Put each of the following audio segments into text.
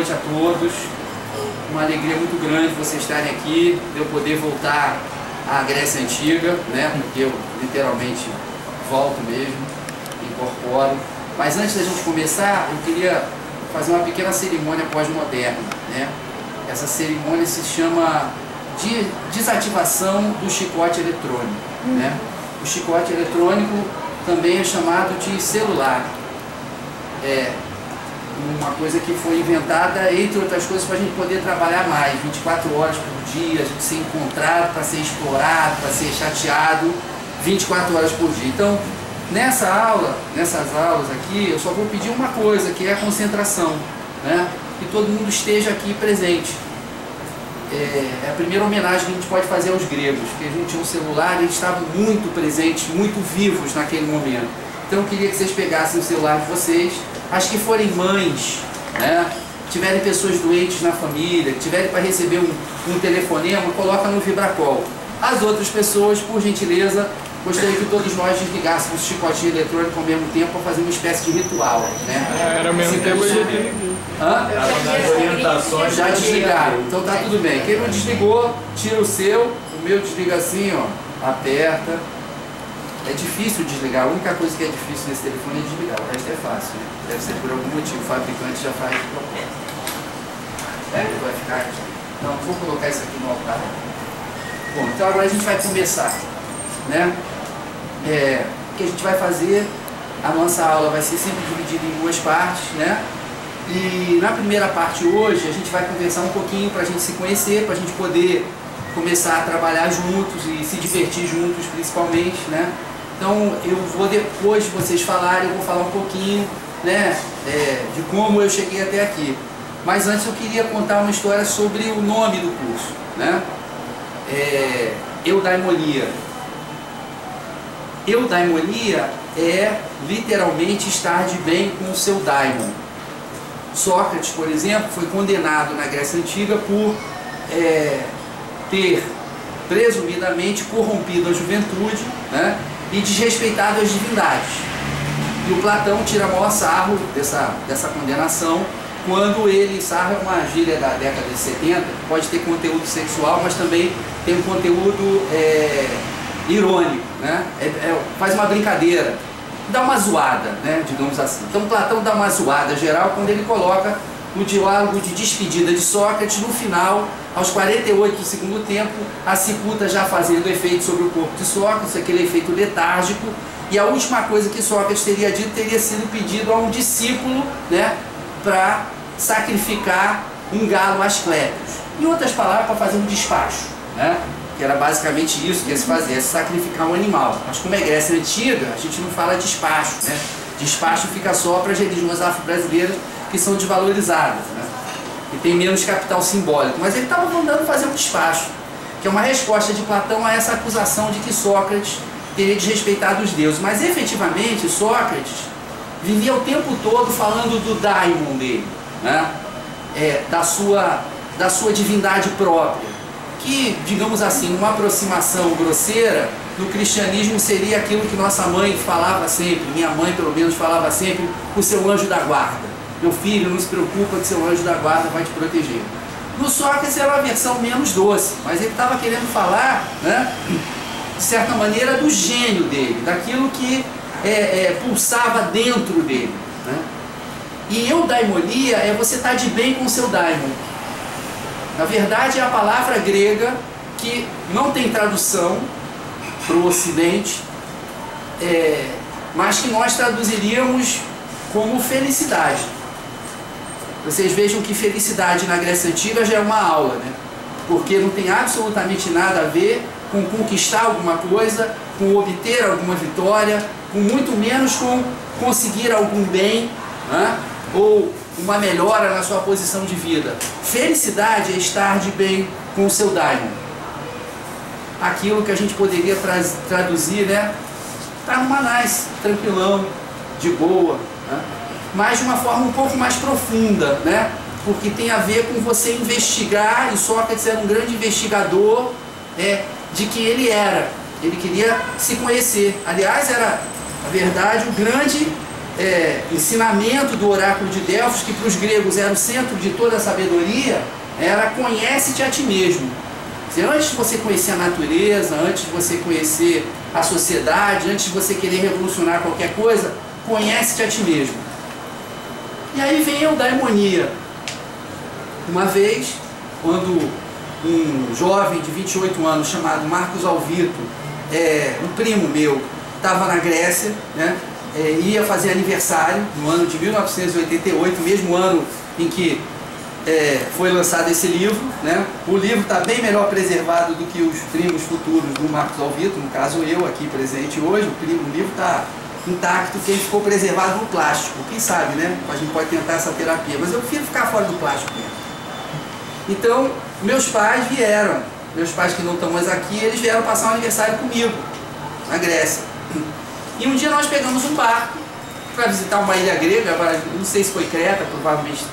noite a todos. Uma alegria muito grande vocês estarem aqui, de eu poder voltar à Grécia Antiga, né? Porque eu literalmente volto mesmo, incorporo. Mas antes da gente começar, eu queria fazer uma pequena cerimônia pós-moderna, né? Essa cerimônia se chama de desativação do chicote eletrônico, né? O chicote eletrônico também é chamado de celular. É uma coisa que foi inventada, entre outras coisas, para a gente poder trabalhar mais, 24 horas por dia, a gente ser encontrado, para ser explorado, para ser chateado, 24 horas por dia. Então, nessas aulas aqui, eu só vou pedir uma coisa, que é a concentração, né? Que todo mundo esteja aqui presente. É a primeira homenagem que a gente pode fazer aos gregos, porque a gente tinha um celular e eles estavam muito presentes, muito vivos naquele momento. Então eu queria que vocês pegassem o celular de vocês, as que forem mães, né, tiverem pessoas doentes na família, que tiverem para receber um telefonema, coloca no Vibracol. As outras pessoas, por gentileza, gostaria que todos nós desligássemos o chicotinho eletrônico ao mesmo tempo para fazer uma espécie de ritual, né? Era o mesmo tempo de orientações. Já desligaram, então tá tudo bem. Quem não desligou, tira o seu, o meu desliga assim, ó, aperta. É difícil desligar, a única coisa que é difícil nesse telefone é desligar, o resto é fácil, né? Deve ser por algum motivo, o fabricante já faz de propósito. Ele vai ficar aqui. Não, vou colocar isso aqui no altar. Bom, então agora a gente vai começar, né? O que a gente vai fazer, a nossa aula vai ser sempre dividida em duas partes, né? E na primeira parte hoje a gente vai conversar um pouquinho para a gente se conhecer, para a gente poder começar a trabalhar juntos e se divertir juntos principalmente, né? Então eu vou, depois de vocês falarem, eu vou falar um pouquinho, né, de como eu cheguei até aqui. Mas antes eu queria contar uma história sobre o nome do curso, né? Eudaimonia. Eudaimonia é literalmente estar de bem com o seu daimon. Sócrates, por exemplo, foi condenado na Grécia Antiga por ter presumidamente corrompido a juventude, né, e desrespeitado as divindades. E o Platão tira maior sarro dessa condenação quando ele, sarro é uma gíria da década de 70, pode ter conteúdo sexual, mas também tem um conteúdo irônico, né? Faz uma brincadeira, dá uma zoada, né, digamos assim. Então Platão dá uma zoada geral quando ele coloca no diálogo de despedida de Sócrates, no final, aos 48 do segundo tempo, a cicuta já fazendo efeito sobre o corpo de Sócrates, aquele efeito letárgico, e a última coisa que Sócrates teria dito teria sido pedido a um discípulo, né, para sacrificar um galo Asclépios. Em outras palavras, para fazer um despacho, né, que era basicamente isso que ia se fazer, é sacrificar um animal. Mas como é Grécia Antiga, a gente não fala despacho, né? Despacho fica só para as religiões afro-brasileiras que são desvalorizadas, né? E tem menos capital simbólico. Mas ele estava mandando fazer um despacho, que é uma resposta de Platão a essa acusação de que Sócrates teria desrespeitado os deuses. Mas efetivamente Sócrates vivia o tempo todo falando do daimon dele, né? Da sua divindade própria, que, digamos assim, uma aproximação grosseira no cristianismo seria aquilo que nossa mãe falava sempre, minha mãe pelo menos falava sempre, o seu anjo da guarda. Meu filho, não se preocupa que seu anjo da guarda vai te proteger. No Sócrates era uma versão menos doce, mas ele estava querendo falar, né, de certa maneira, do gênio dele, daquilo que pulsava dentro dele, né? E eudaimonia é você estar de bem com o seu daimon. Na verdade é a palavra grega que não tem tradução para o Ocidente, mas que nós traduziríamos como felicidade. Vocês vejam que felicidade na Grécia Antiga já é uma aula, né? Porque não tem absolutamente nada a ver com conquistar alguma coisa, com obter alguma vitória, com muito menos com conseguir algum bem, né? Ou uma melhora na sua posição de vida. Felicidade é estar de bem com o seu daimon. Aquilo que a gente poderia traduzir, né? Tá numa nice, tranquilão, de boa, né? Mas de uma forma um pouco mais profunda, né? Porque tem a ver com você investigar, e Sócrates era um grande investigador de que ele era. Ele queria se conhecer. Aliás, era, na verdade, o grande ensinamento do oráculo de Delfos, que para os gregos era o centro de toda a sabedoria, era conhece-te a ti mesmo. Antes de você conhecer a natureza, antes de você conhecer a sociedade, antes de você querer revolucionar qualquer coisa, conhece-te a ti mesmo. E aí vem a eudaimonia. Uma vez, quando um jovem de 28 anos chamado Marcos Alvito, um primo meu, estava na Grécia, né, ia fazer aniversário no ano de 1988, mesmo ano em que foi lançado esse livro, né? O livro está bem melhor preservado do que os primos futuros do Marcos Alvito, no caso eu aqui presente hoje. O livro está intacto, que ele ficou preservado no plástico. Quem sabe, né? A gente pode tentar essa terapia, mas eu prefiro ficar fora do plástico mesmo. Então, meus pais que não estão mais aqui, eles vieram passar um aniversário comigo, na Grécia. E um dia nós pegamos um barco para visitar uma ilha grega, agora não sei se foi Creta, provavelmente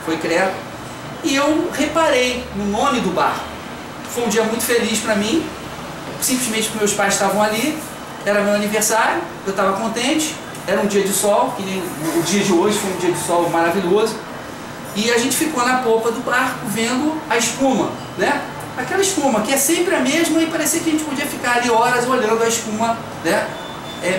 foi Creta. E eu reparei no nome do barco. Foi um dia muito feliz para mim, simplesmente porque meus pais estavam ali, era meu aniversário, eu estava contente, era um dia de sol, que nem o dia de hoje foi um dia de sol maravilhoso, e a gente ficou na popa do barco vendo a espuma, né? Aquela espuma que é sempre a mesma e parecia que a gente podia ficar ali horas olhando a espuma, né?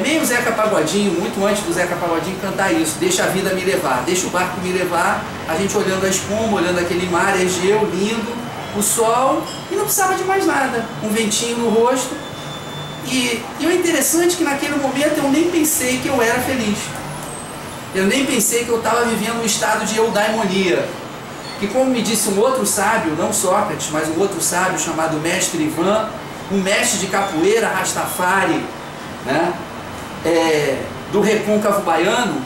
Meio Zeca Pagodinho, muito antes do Zeca Pagodinho cantar isso, deixa a vida me levar, deixa o barco me levar, a gente olhando a espuma, olhando aquele mar Egeu lindo, o sol, e não precisava de mais nada, um ventinho no rosto. E o interessante é que naquele momento eu nem pensei que eu era feliz, eu nem pensei que eu estava vivendo um estado de eudaimonia, que, como me disse um outro sábio, não Sócrates, mas um outro sábio chamado Mestre Ivan, um mestre de capoeira Rastafari, né? Do recôncavo baiano,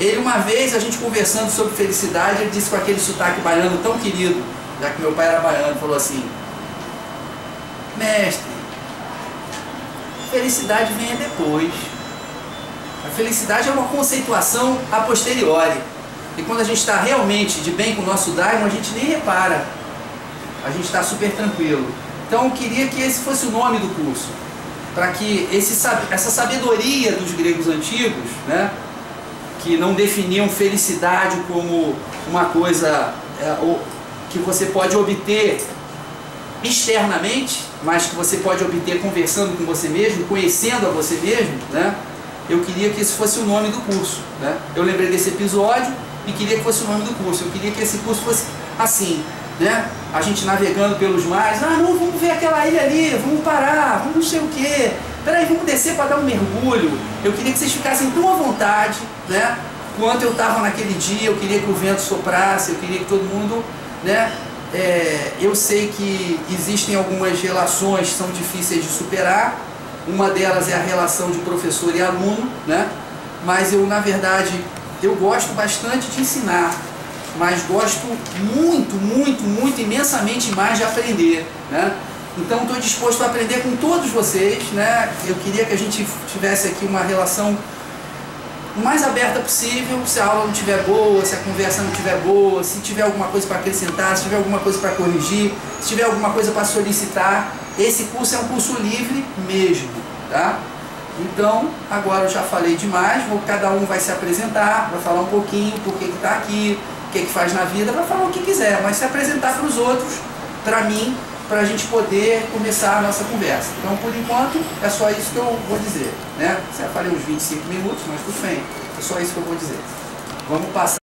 ele uma vez, a gente conversando sobre felicidade, ele disse com aquele sotaque baiano tão querido, já que meu pai era baiano, falou assim: mestre, felicidade vem depois. A felicidade é uma conceituação a posteriori, e quando a gente está realmente de bem com o nosso daimon, a gente nem repara, a gente está super tranquilo. Então eu queria que esse fosse o nome do curso, para que essa sabedoria dos gregos antigos, né, que não definiam felicidade como uma coisa que você pode obter externamente, mas que você pode obter conversando com você mesmo, conhecendo a você mesmo, né? Eu queria que esse fosse o nome do curso, né? Eu lembrei desse episódio e queria que fosse o nome do curso. Eu queria que esse curso fosse assim, né? A gente navegando pelos mares, não, vamos ver aquela ilha ali, vamos parar, vamos não sei o quê, peraí, vamos descer para dar um mergulho. Eu queria que vocês ficassem tão à vontade, né, quanto eu estava naquele dia. Eu queria que o vento soprasse, eu queria que todo mundo, né, eu sei que existem algumas relações que são difíceis de superar, uma delas é a relação de professor e aluno, né, mas eu, na verdade, eu gosto bastante de ensinar, mas gosto muito, imensamente mais de aprender, né? Então estou disposto a aprender com todos vocês, né? Eu queria que a gente tivesse aqui uma relação o mais aberta possível. Se a aula não estiver boa, se a conversa não estiver boa, se tiver alguma coisa para acrescentar, se tiver alguma coisa para corrigir, se tiver alguma coisa para solicitar, esse curso é um curso livre mesmo, tá? Então, agora eu já falei demais, cada um vai se apresentar, vai falar um pouquinho por que está aqui, o que faz na vida, vai falar o que quiser, mas se apresentar para os outros, para mim, para a gente poder começar a nossa conversa. Então, por enquanto, é só isso que eu vou dizer, né? Já falei uns 25 minutos, mas tudo bem, é só isso que eu vou dizer. Vamos passar.